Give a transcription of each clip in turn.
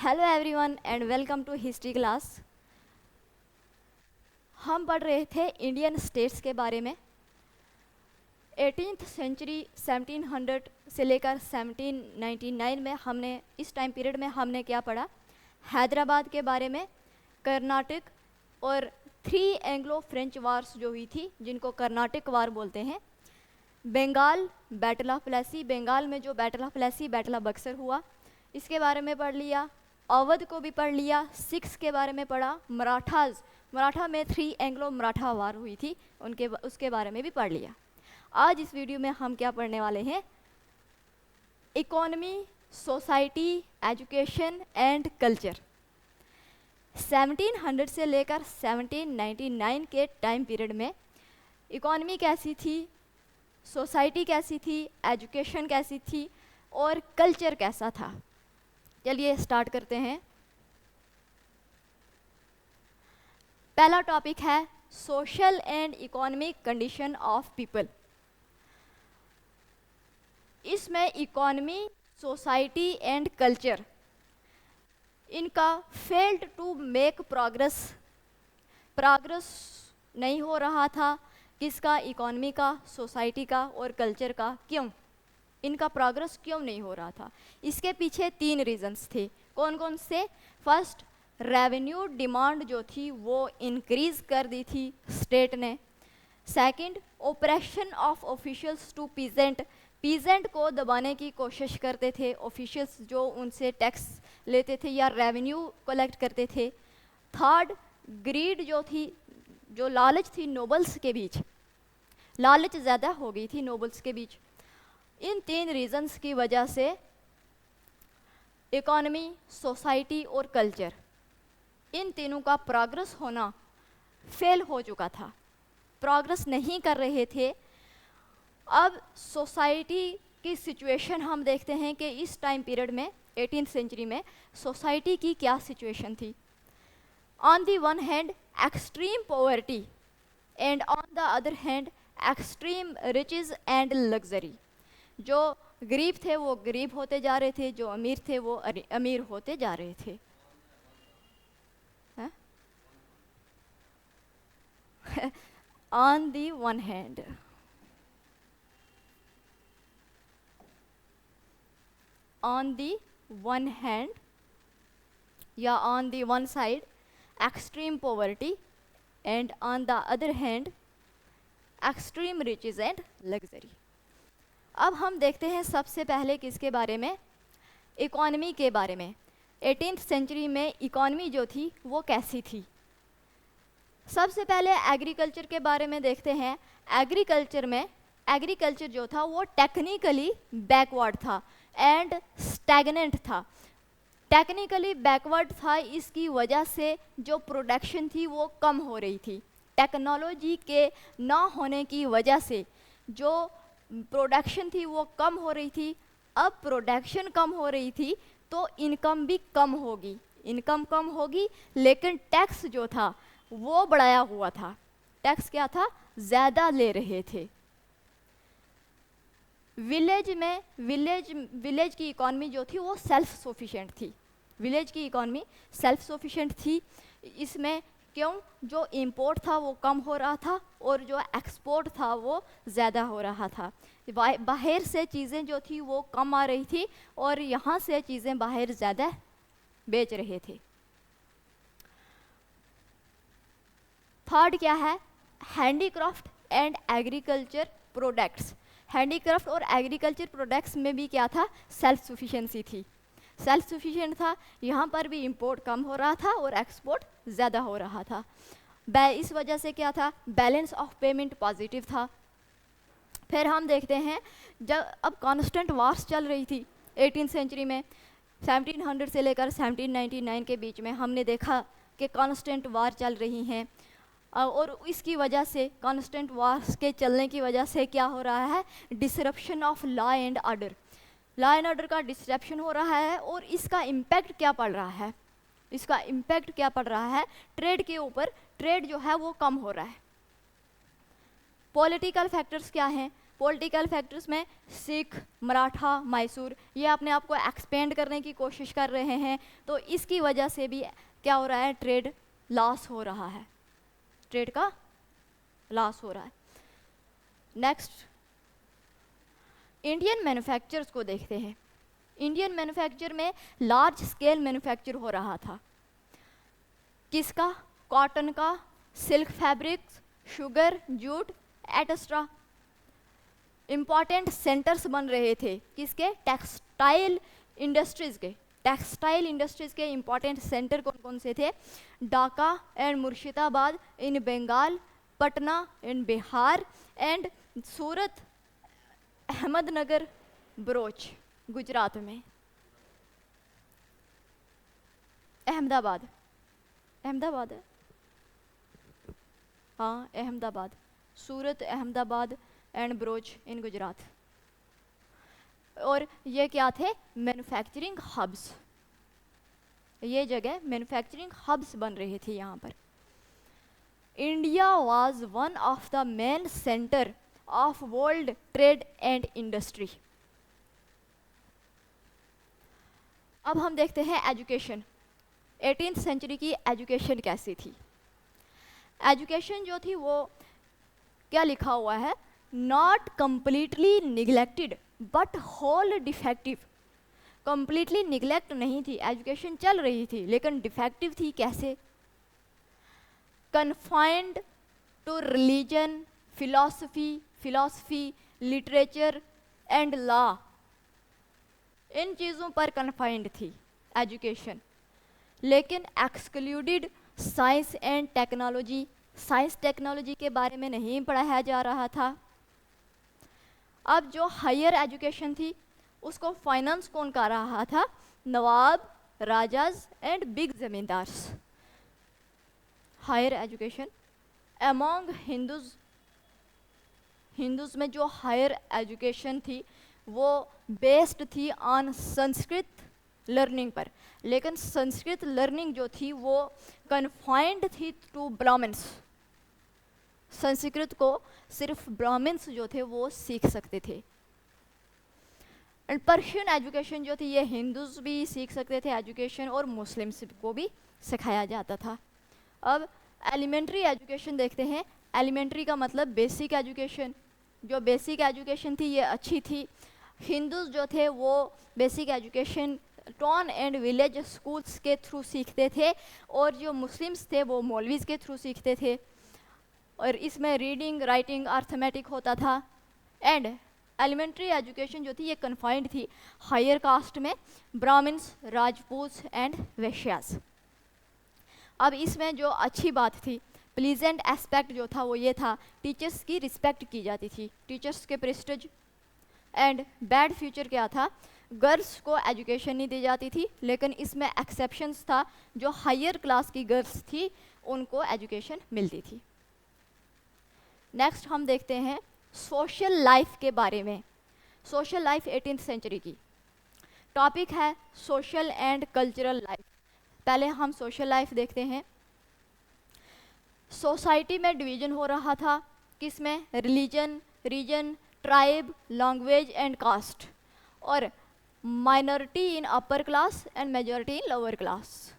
Hello everyone and welcome to history class. हम पढ़ रहे थे इंडियन स्टेट्स के बारे में। 18th सेंचुरी 1700 से लेकर 1799 में हमने इस टाइम पीरियड में हमने क्या पढ़ा? हैदराबाद के बारे में, कर्नाटक और 3 एंग्लो फ्रेंच वार्स जो हुई थी जिनको कर्नाटक वार बोलते हैं, बंगाल, बैटल ऑफ प्लेसी, बंगाल में जो battle of Plassey, battle of Buxar हुआ, इसके बारे में पढ़ लिया। अवध को भी पढ़ लिया, सिक्स के बारे में पढ़ा। मराठाज, मराठा में 3 एंग्लो मराठा वार हुई थी, उसके बारे में भी पढ़ लिया। आज इस वीडियो में हम क्या पढ़ने वाले हैं? Economy, society, education and culture. 1700 से लेकर 1799 के टाइम पीरियड में इकोनॉमी कैसी थी, सोसाइटी कैसी थी, एजुकेशन कैसी थी और कल्चर कैसा था। चलिए स्टार्ट करते हैं। पहला टॉपिक है social and economic condition of people. इसमें इकोनॉमी, सोसाइटी एंड कल्चर इनका फेल्ड टू मेक प्रोग्रेस नहीं हो रहा था। किसका? इकोनॉमी का, सोसाइटी का और कल्चर का। क्यों इनका प्रोग्रेस क्यों नहीं हो रहा था? इसके पीछे 3 रीजंस थे। कौन कौन से? फर्स्ट, रेवेन्यू डिमांड जो थी वो इंक्रीज कर दी थी स्टेट ने। Second, operation of officials to peasant को दबाने की कोशिश करते थे ऑफिशियल्स जो उनसे टैक्स लेते थे या रेवेन्यू कलेक्ट करते थे। थर्ड, ग्रीड जो थी, जो लालच थी नोबल्स के बीच, लालच ज़्यादा हो गई थी नोबल्स के बीच। इन 3 रीजंस की वजह से इकोनॉमी, सोसाइटी और कल्चर, इन तीनों का प्रोग्रेस होना फेल हो चुका था, प्रोग्रेस नहीं कर रहे थे। अब सोसाइटी की सिचुएशन हम देखते हैं कि इस टाइम पीरियड में 18th सेंचुरी में सोसाइटी की क्या सिचुएशन थी। On the one hand extreme poverty and on the other hand extreme riches and luxury. जो गरीब थे वो गरीब होते जा रहे थे, जो अमीर थे वो अमीर होते जा रहे थे। On the one hand, on the one hand या on the one side extreme poverty and on the other hand extreme riches and luxury. अब हम देखते हैं सबसे पहले किसके बारे में? इकोनॉमी के बारे में। 18th सेंचुरी में इकोनॉमी जो थी वो कैसी थी? सबसे पहले एग्रीकल्चर के बारे में देखते हैं। एग्रीकल्चर जो था वो टेक्निकली बैकवर्ड था एंड स्टैग्नेंट था। टेक्निकली बैकवर्ड था, इसकी वजह से जो प्रोडक्शन थी वो कम हो रही थी। टेक्नोलॉजी के ना होने की वजह से जो प्रोडक्शन थी वो कम हो रही थी। अब प्रोडक्शन कम हो रही थी तो इनकम भी कम होगी, इनकम कम होगी, लेकिन टैक्स जो था वो बढ़ाया हुआ था। टैक्स क्या था? ज़्यादा ले रहे थे। विलेज की इकॉनमी जो थी वो सेल्फ सफिशिएंट थी। विलेज की इकॉनमी सेल्फ सफिशिएंट थी। इसमें क्यों? जो इंपोर्ट था वो कम हो रहा था और जो एक्सपोर्ट था वो ज़्यादा हो रहा था। बाहर से चीज़ें जो थी वो कम आ रही थी और यहाँ से चीज़ें बाहर ज़्यादा बेच रहे थे। थर्ड क्या है? Handicraft and agriculture products. Handicraft और एग्रीकल्चर प्रोडक्ट्स में भी क्या था? सेल्फ सफिशिएंसी थी, सेल्फ सफिशिएंट था। यहाँ पर भी इंपोर्ट कम हो रहा था और एक्सपोर्ट ज़्यादा हो रहा था। इस वजह से क्या था? बैलेंस ऑफ पेमेंट पॉजिटिव था। फिर हम देखते हैं जब अब कांस्टेंट वार्स चल रही थी 18th सेंचुरी में, 1700 से लेकर 1799 के बीच में हमने देखा कि कांस्टेंट वार चल रही हैं और इसकी वजह से, कांस्टेंट वार्स के चलने की वजह से क्या हो रहा है? Disruption of law and order. Law and order का डिसरप्शन हो रहा है और इसका इम्पैक्ट क्या पड़ रहा है? इसका इम्पैक्ट क्या पड़ रहा है? ट्रेड के ऊपर। ट्रेड जो है वो कम हो रहा है। पॉलिटिकल फैक्टर्स क्या हैं? पॉलिटिकल फैक्टर्स में सिख, मराठा, मैसूर, ये अपने आप को एक्सपेंड करने की कोशिश कर रहे हैं, तो इसकी वजह से भी क्या हो रहा है, ट्रेड लॉस हो रहा है, ट्रेड का लॉस हो रहा है। नेक्स्ट इंडियन मैन्युफैक्चरर्स को देखते हैं। इंडियन मैन्युफैक्चर में लार्ज स्केल मैन्युफैक्चर हो रहा था, किसका, कॉटन का, silk fabrics, sugar, jute, etcetera. Important centres बन रहे थे किसके, टेक्सटाइल इंडस्ट्रीज के। टेक्सटाइल इंडस्ट्रीज के इंपॉर्टेंट सेंटर कौन कौन से थे, Dhaka and Murshidabad in Bengal, Patna in Bihar and Surat, Ahmednagar, Broach Gujarat में। अहमदाबाद, अहमदाबाद है, हाँ अहमदाबाद, सूरत, अहमदाबाद एंड बरोच इन गुजरात। और ये क्या थे, मैन्युफैक्चरिंग हब्स, ये जगह मैन्युफैक्चरिंग हब्स बन रही थी यहाँ पर। India was one of the main centre of world trade and industry. अब हम देखते हैं एजुकेशन। 18th सेंचुरी की एजुकेशन कैसी थी। एजुकेशन जो थी वो क्या लिखा हुआ है, not completely neglected but whole defective. Completely neglect नहीं थी, एजुकेशन चल रही थी लेकिन डिफेक्टिव थी। कैसे, confined to religion, philosophy, literature and law, इन चीज़ों पर कन्फाइंड थी एजुकेशन, लेकिन excluded science and technology. Science technology के बारे में नहीं पढ़ाया जा रहा था। अब जो हायर एजुकेशन थी उसको फाइनेंस कौन कर रहा था, nawab, rajas and big zamindars. Higher education among Hindus में जो हायर एजुकेशन थी वो बेस्ड थी ऑन संस्कृत लर्निंग पर, लेकिन संस्कृत लर्निंग जो थी वो कन्फाइंड थी टू ब्राह्मण्स। संस्कृत को सिर्फ ब्राह्मण्स जो थे वो सीख सकते थे। एंड पर्शियन एजुकेशन जो थी ये हिंदूज भी सीख सकते थे एजुकेशन, और मुस्लिम्स को भी सिखाया जाता था। अब एलिमेंट्री एजुकेशन देखते हैं। एलिमेंट्री का मतलब बेसिक एजुकेशन। जो बेसिक एजुकेशन थी ये अच्छी थी। हिंदूज जो थे वो basic education town and village schools के थ्रू सीखते थे, और जो मुस्लिम्स थे वो मौलवीज के थ्रू सीखते थे, और इसमें रीडिंग, राइटिंग, अर्थमेटिक होता था। एंड एलिमेंट्री एजुकेशन जो थी ये कन्फाइंड थी हायर कास्ट में, ब्राह्मण्स, राजपूत एंड वैश्यास। अब इसमें जो अच्छी बात थी, प्लीजेंट एस्पेक्ट जो था वो ये था, टीचर्स की रिस्पेक्ट की जाती थी, टीचर्स के प्रेस्टिज। एंड बैड फ्यूचर क्या था, गर्ल्स को एजुकेशन नहीं दी जाती थी, लेकिन इसमें एक्सेप्शंस था, जो हायर क्लास की गर्ल्स थी उनको एजुकेशन मिलती थी। नेक्स्ट हम देखते हैं सोशल लाइफ के बारे में। सोशल लाइफ 18th सेंचुरी की टॉपिक है सोशल एंड कल्चरल लाइफ। पहले हम सोशल लाइफ देखते हैं। सोसाइटी में डिवीजन हो रहा था, किसमें, religion, region, tribe, language and caste, और minority in upper class and majority in lower class.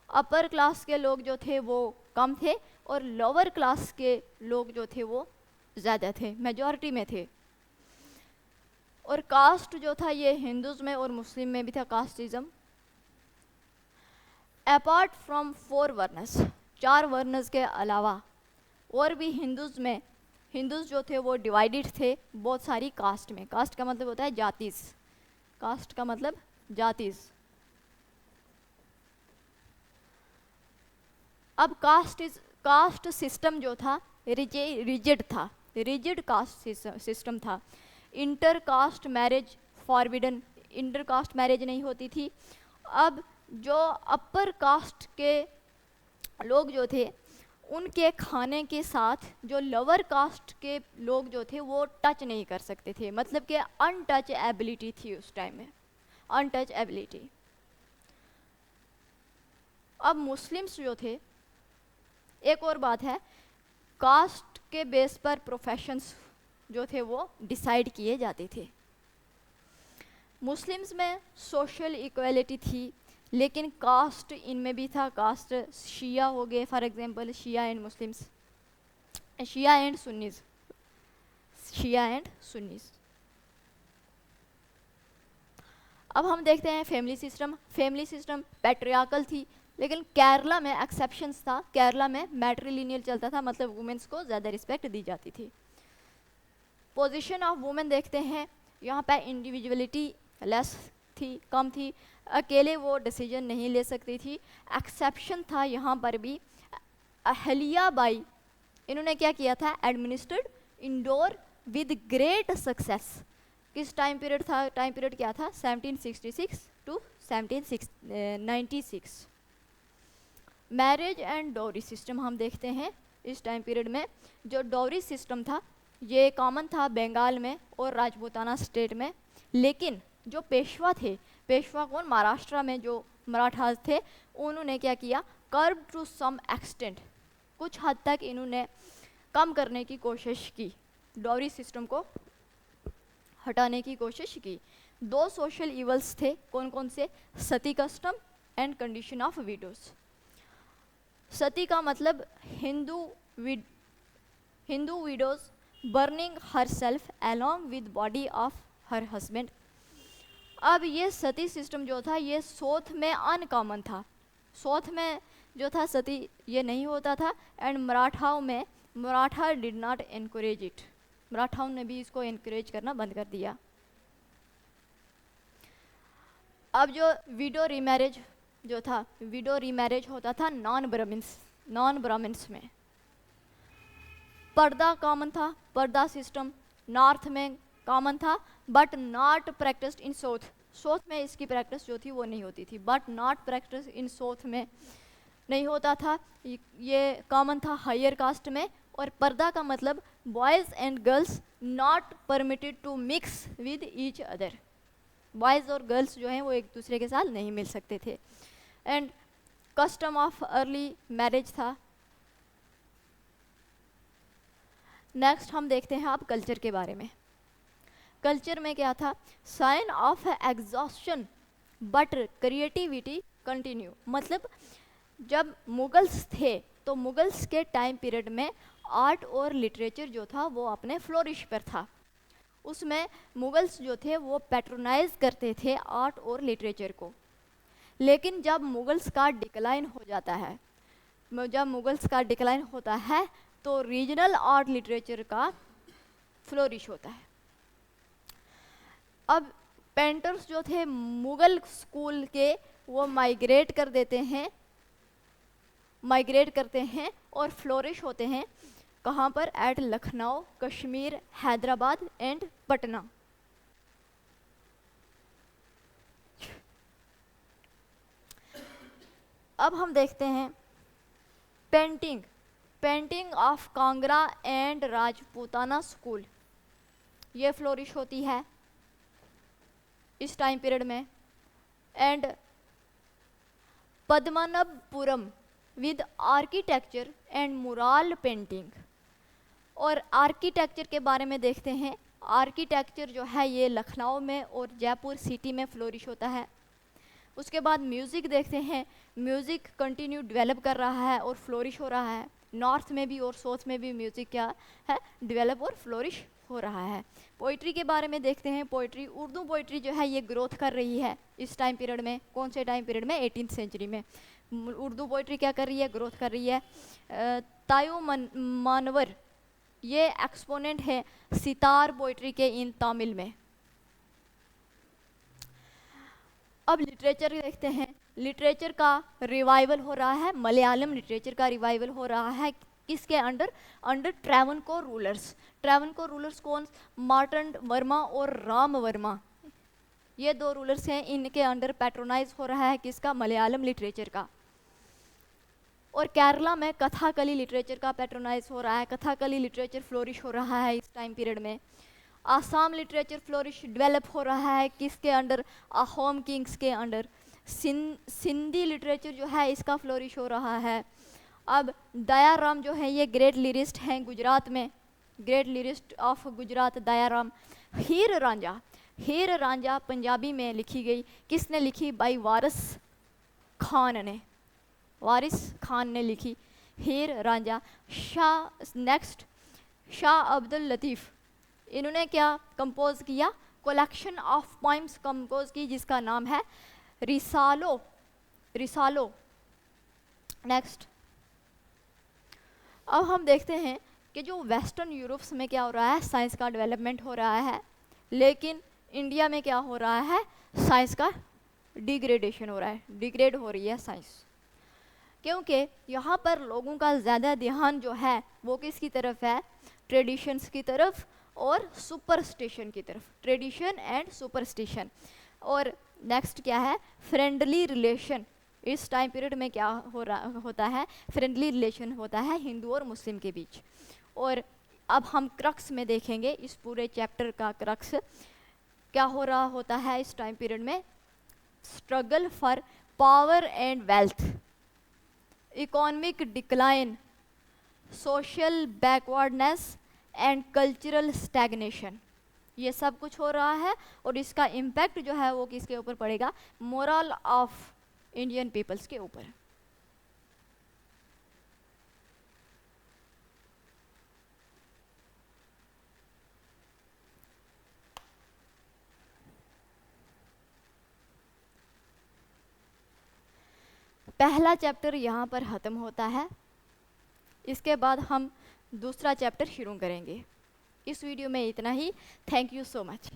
Upper class के लोग जो थे वो कम थे, और लोअर क्लास के लोग जो थे वो ज़्यादा थे, मेजॉरिटी में थे। और कास्ट जो था ये हिंदूज में और मुस्लिम में भी था, कास्टिज्म। अपार्ट फ्रॉम 4 वर्नस, 4 वर्नस के अलावा और भी हिंदूज में, हिंदूज जो थे वो डिवाइडेड थे बहुत सारी कास्ट में। कास्ट का मतलब होता है जातिज, कास्ट का मतलब जातिज। अब कास्ट सिस्टम जो था रिजिड था, रिजिड कास्ट सिस्टम था। Inter caste marriage forbidden, inter caste marriage नहीं होती थी। अब जो अपर कास्ट के लोग जो थे उनके खाने के साथ जो लोअर कास्ट के लोग जो थे वो टच नहीं कर सकते थे, मतलब कि अनटच एबिलिटी थी उस टाइम में, अनटच एबिलिटी। अब मुस्लिम्स जो थे, एक और बात है, कास्ट के बेस पर प्रोफेशंस जो थे वो डिसाइड किए जाते थे। मुस्लिम्स में सोशल इक्वालिटी थी, लेकिन कास्ट इनमें भी था। कास्ट शिया हो गए, for example Shia and Muslims, Shia and Sunnis, Shia and Sunnis. अब हम देखते हैं family system. Family system patriarchal थी, लेकिन केरला में एक्सेप्शंस था। केरला में मैट्रिलिनियल चलता था, मतलब वुमेन्स को ज़्यादा रिस्पेक्ट दी जाती थी। पोजीशन ऑफ वुमेन देखते हैं, यहाँ पे इंडिविजुअलिटी लेस थी, कम थी, अकेले वो डिसीजन नहीं ले सकती थी। एक्सेप्शन था यहाँ पर भी, अहलिया बाई, इन्होंने क्या किया था, administered Indore with great success. किस टाइम पीरियड था, टाइम पीरियड क्या था, 1766 to 1796। Marriage and dowry system हम देखते हैं इस टाइम पीरियड में। जो डॉरी सिस्टम था ये कॉमन था बंगाल में और राजपूताना स्टेट में, लेकिन जो पेशवा थे, पेशवा कौन, महाराष्ट्र में जो मराठास थे, उन्होंने क्या किया, कर्ब टू सम एक्सटेंट, कुछ हद तक इन्होंने कम करने की कोशिश की, डॉरी सिस्टम को हटाने की कोशिश की। दो सोशल इवल्स थे, कौन कौन से, sati custom and condition of widows. Sati का मतलब Hindu widows burning herself along with body of her husband. अब ये सती सिस्टम जो था ये साउथ में अनकॉमन था, साउथ में जो था सती ये नहीं होता था, एंड मराठाओं में, Maratha did not encourage it, मराठाओं ने भी इसको एनकरेज करना बंद कर दिया। अब जो विडो रीमैरिज जो था, विडो रीमैरिज होता था नॉन ब्राह्मण्स में। पर्दा कॉमन था, पर्दा सिस्टम नॉर्थ में कॉमन था, but not practised in south. South में इसकी प्रैक्टिस जो थी वो नहीं होती थी, but not practice in south में नहीं होता था, ये कॉमन था हायर कास्ट में। और पर्दा का मतलब boys and girls not permitted to mix with each other, boys और गर्ल्स जो हैं वो एक दूसरे के साथ नहीं मिल सकते थे। And custom of early marriage था। नेक्स्ट हम देखते हैं आप कल्चर के बारे में। कल्चर में क्या था, sign of exhaustion but creativity continue, मतलब जब मुगल्स थे तो मुगल्स के टाइम पीरियड में आर्ट और लिटरेचर जो था वो अपने फ्लोरिश पर था। उसमें मुगल्स जो थे वो पैट्रोनाइज करते थे आर्ट और लिटरेचर को। लेकिन जब मुगल्स का डिक्लाइन हो जाता है, जब मुगल्स का डिक्लाइन होता है तो रीजनल आर्ट लिटरेचर का फ्लोरिश होता है। अब पेंटर्स जो थे मुगल स्कूल के वो माइग्रेट करते हैं और फ्लोरिश होते हैं कहाँ पर, एट लखनऊ, कश्मीर, हैदराबाद एंड पटना। अब हम देखते हैं painting of Kangra and Rajputana school, ये फ्लोरिश होती है इस टाइम पीरियड में। And Padmanabhapuram with architecture and mural painting. और आर्किटेक्चर के बारे में देखते हैं, आर्किटेक्चर जो है ये लखनऊ में और जयपुर सिटी में फ्लोरिश होता है। उसके बाद म्यूज़िक देखते हैं, म्यूज़िक कंटिन्यू डेवलप कर रहा है और फ्लोरिश हो रहा है, नॉर्थ में भी और साउथ में भी म्यूज़िक क्या है, डेवलप और फ्लोरिश हो रहा है। पोइट्री के बारे में देखते हैं, पोइट्री, उर्दू पोइट्री जो है ये ग्रोथ कर रही है इस टाइम पीरियड में। कौन से टाइम पीरियड में, 18th सेंचुरी में उर्दू पोइट्री क्या कर रही है, ग्रोथ कर रही है। तायू मानवर ये एक्सपोनेंट है सितार पोइट्री के इन तमिल में। अब लिटरेचर देखते हैं, लिटरेचर का रिवाइवल हो रहा है, मलयालम लिटरेचर का रिवाइवल हो रहा है। किसके under, Travancore rulers. Travancore rulers कौन, मार्तंड वर्मा और राम वर्मा, ये दो रूलर्स हैं, इनके अंडर पैट्रोनाइज हो रहा है किसका, मलयालम लिटरेचर का। और केरला में कथाकली लिटरेचर का पैट्रोनाइज हो रहा है, कथाकली लिटरेचर फ्लोरिश हो रहा है इस टाइम पीरियड में। आसाम लिटरेचर फ्लोरिश डेवलप हो रहा है किसके अंडर, अहोम किंग्स के अंडर। सिंधी लिटरेचर जो है इसका फ्लोरिश हो रहा है। अब दयाराम जो है ये ग्रेट लिरिस्ट हैं गुजरात में, great lyrist of Gujarat Dayaram. Heer Ranjha Punjabi में लिखी गई, किसने लिखी? बाई वारिस खान ने लिखी हीर रांझा। नेक्स्ट शाह अब्दुल लतीफ़, इन्होंने क्या कंपोज किया? कलेक्शन ऑफ पोइम्स कंपोज की जिसका नाम है रिसालो। नेक्स्ट अब हम देखते हैं कि जो वेस्टर्न यूरोप्स में क्या हो रहा है, साइंस का डेवलपमेंट हो रहा है, लेकिन इंडिया में क्या हो रहा है? साइंस का डिग्रेडेशन हो रहा है, डिग्रेड हो रही है साइंस, क्योंकि यहाँ पर लोगों का ज़्यादा ध्यान जो है वो किसकी तरफ है? ट्रेडिशंस की तरफ और सुपरस्टिशन की तरफ, ट्रेडिशन एंड सुपरस्टिशन। और नेक्स्ट क्या है? Friendly relation. इस टाइम पीरियड में क्या होता है? फ्रेंडली रिलेशन होता है हिंदू और मुस्लिम के बीच। और अब हम क्रक्स में देखेंगे, इस पूरे चैप्टर का क्रक्स क्या हो रहा होता है इस टाइम पीरियड में? Struggle for power and wealth, economic decline, social backwardness and cultural stagnation, ये सब कुछ हो रहा है। और इसका इम्पैक्ट जो है वो किसके ऊपर पड़ेगा? मोरल ऑफ इंडियन पीपल्स के ऊपर। पहला चैप्टर यहाँ पर ख़त्म होता है, इसके बाद हम दूसरा चैप्टर शुरू करेंगे। इस वीडियो में इतना ही। Thank you so much.